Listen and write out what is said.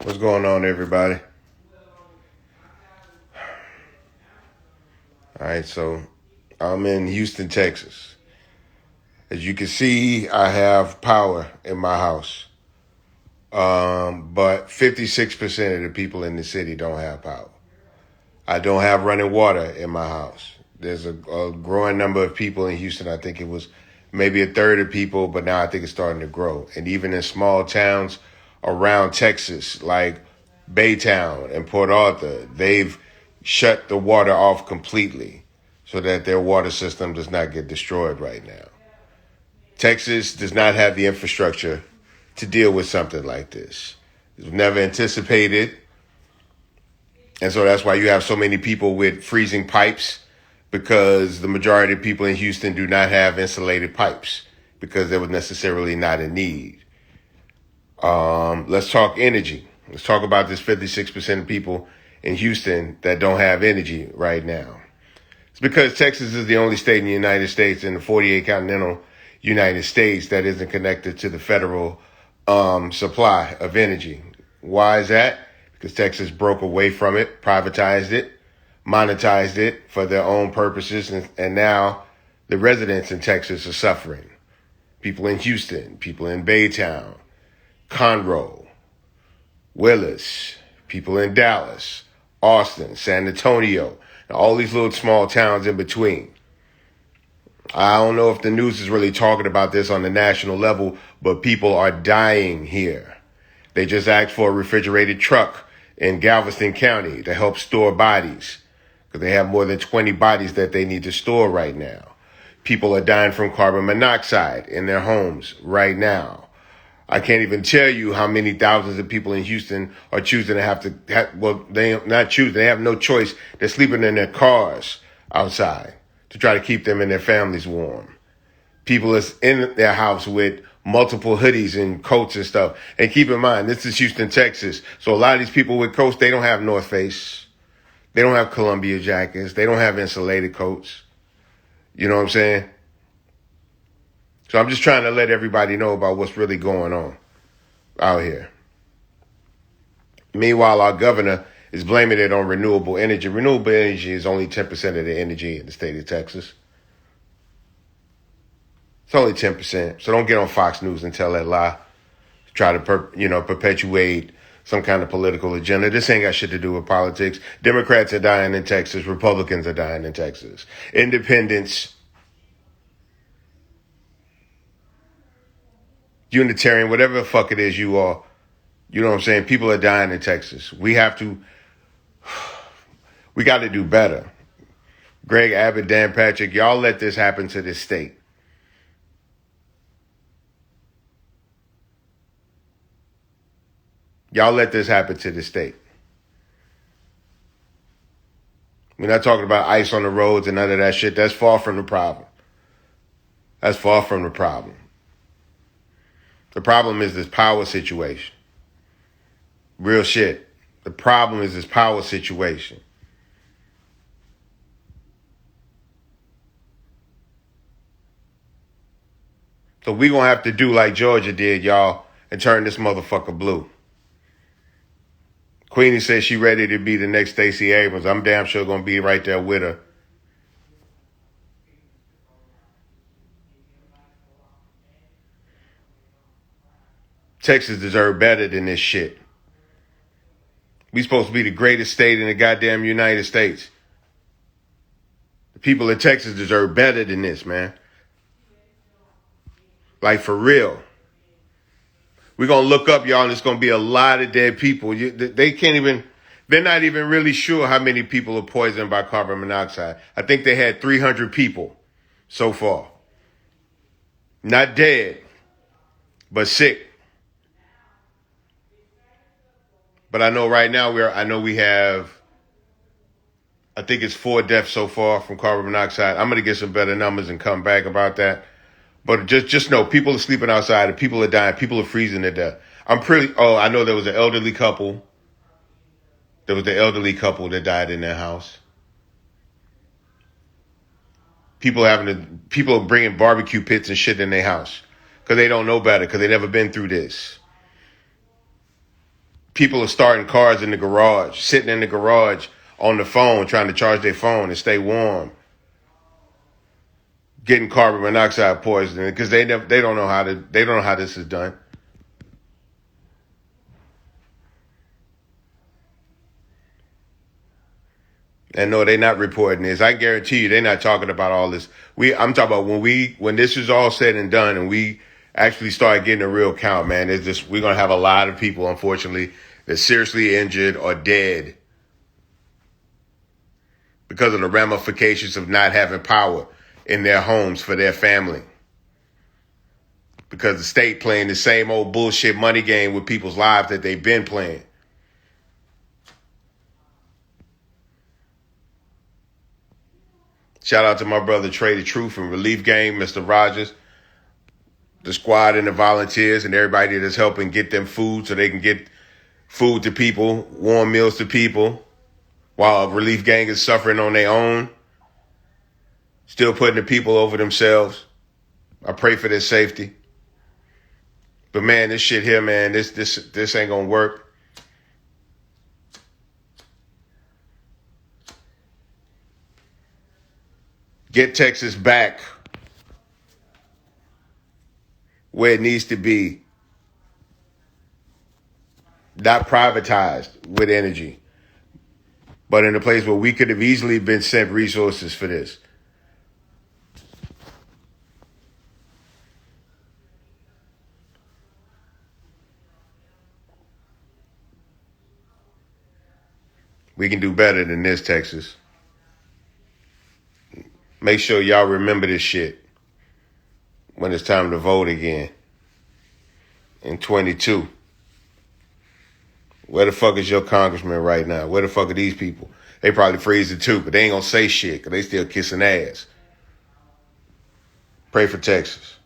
What's going on, everybody? All right, so I'm in Houston, Texas. As you can see, I have power in my house, but 56% of the people in the city don't have power. I don't have running water in my house. There's a growing number of people in Houston. I think it was maybe a third of people, but now I think it's starting to grow. And even in small towns around Texas, like Baytown and Port Arthur, they've shut the water off completely so that their water system does not get destroyed right now. Texas does not have the infrastructure to deal with something like this. It was never anticipated. And so that's why you have so many people with freezing pipes, because the majority of people in Houston do not have insulated pipes because there was necessarily not a need. Let's talk energy. Let's talk about this 56% of people in Houston that don't have energy right now. It's because Texas is the only state in the United States, in the 48 continental United States, that isn't connected to the federal supply of energy. Why is that? Because Texas broke away from it, privatized it, monetized it for their own purposes, and now the residents in Texas are suffering. People in Houston, people in Baytown, Conroe, Willis, people in Dallas, Austin, San Antonio, and all these little small towns in between. I don't know if the news is really talking about this on the national level, but people are dying here. They just asked for a refrigerated truck in Galveston County to help store bodies, because they have more than 20 bodies that they need to store right now. People are dying from carbon monoxide in their homes right now. I can't even tell you how many thousands of people in Houston are choosing to they have no choice. They're sleeping in their cars outside to try to keep them and their families warm. People is in their house with multiple hoodies and coats and stuff. And keep in mind, this is Houston, Texas. So a lot of these people with coats, they don't have North Face. They don't have Columbia jackets. They don't have insulated coats. You know what I'm saying? So I'm just trying to let everybody know about what's really going on out here. Meanwhile, our governor is blaming it on renewable energy. Renewable energy is only 10% of the energy in the state of Texas. It's only 10%. So don't get on Fox News and tell that lie. Try to perpetuate some kind of political agenda. This ain't got shit to do with politics. Democrats are dying in Texas. Republicans are dying in Texas. Independents, Unitarian, whatever the fuck it is you are, you know what I'm saying? People are dying in Texas. We got to do better. Greg Abbott, Dan Patrick, y'all let this happen to this state. Y'all let this happen to the state. We're not talking about ice on the roads and none of that shit. That's far from the problem. That's far from the problem. The problem is this power situation. Real shit. The problem is this power situation. So we gonna have to do like Georgia did, y'all, and turn this motherfucker blue. Queenie says she ready to be the next Stacey Abrams. I'm damn sure gonna be right there with her. Texas deserve better than this shit. We supposed to be the greatest state in the goddamn United States. The people of Texas deserve better than this, man. Like, for real. We're going to look up, y'all, and it's going to be a lot of dead people. They're not even really sure how many people are poisoned by carbon monoxide. I think they had 300 people so far. Not dead, but sick. But I know right now we have, I think it's 4 deaths so far from carbon monoxide. I'm going to get some better numbers and come back about that. But just know, people are sleeping outside and people are dying. People are freezing to death. I know there was an elderly couple. There was the elderly couple that died in their house. People are bringing barbecue pits and shit in their house because they don't know better, because they never been through this. People are starting cars in the garage, sitting in the garage on the phone, trying to charge their phone and stay warm, getting carbon monoxide poisoning because they don't know how this is done. And no, they're not reporting this. I guarantee you, they're not talking about all this. I'm talking about when this is all said and done, and we actually start getting a real count, man. We're gonna have a lot of people, unfortunately, that's seriously injured or dead because of the ramifications of not having power in their homes for their family. Because the state playing the same old bullshit money game with people's lives that they've been playing. Shout out to my brother Trey the Truth and Relief Game, Mr. Rogers, the squad and the volunteers and everybody that's helping get them food so they can get food to people, warm meals to people, while Relief Gang is suffering on their own, still putting the people over themselves. I pray for their safety. But man, this shit here, man, this ain't gonna work. Get Texas back where it needs to be. Not privatized with energy, but in a place where we could have easily been sent resources for this. We can do better than this, Texas. Make sure y'all remember this shit when it's time to vote again in 22. Where the fuck is your congressman right now? Where the fuck are these people? They probably freezing too, but they ain't gonna say shit because they still kissing ass. Pray for Texas.